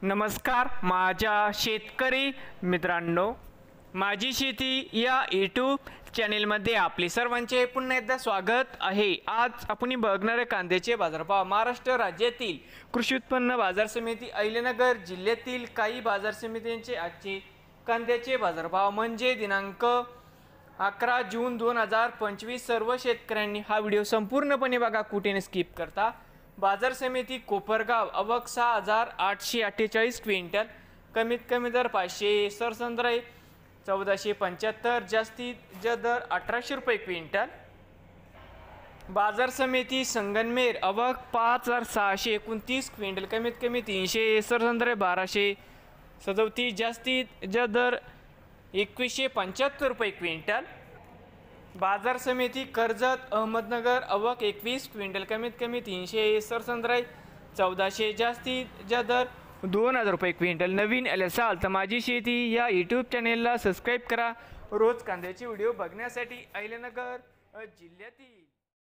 नमस्कार माझ्या शेतकरी मित्रांनो, माझी शेती या यूट्यूब चॅनेलमध्ये आपले सर्वांचे पुन्हा एकदा स्वागत आहे। आज आपण बघणारे कांद्याचे बाजारभाव महाराष्ट्र राज्यातील कृषी उत्पन्न बाजार समिती अहिल्यानगर जिल्ह्यातील काही बाजार समित्यांचे आजचे कांद्याचे बाजारभाव म्हणजे दिनांक 11 जून 2025। सर्व शेतकऱ्यांनी हा व्हिडिओ संपूर्णपणे बघा, कुठे स्किप करता। बाजार समिती कोपरगाव आवक 6848 क्विंटल, कमीत कमी दर 500, सरसंद्राई 1475, जास्तीत जास्त दर 1800 रुपये क्विंटल। बाजार समिती संगनमेर आवक 5629 क्विंटल, कमीत कमी 300, सरसंद्राई 1237, जास्तीत जास्त दर 2175 रुपये क्विंटल। बाजार समिती कर्जत अहमदनगर आवक 21 क्विंटल, कमीत कमी 300, सरसंद्राई 1400, जास्तीत जास्त दर 2000 रुपये क्विंटल। नवीन आल्यासाल तर माझी शेती या यूट्यूब चॅनेलला सबस्क्राईब करा रोज कांद्याचे व्हिडिओ बघण्यासाठी अहिल्यानगर जिल्ह्यातील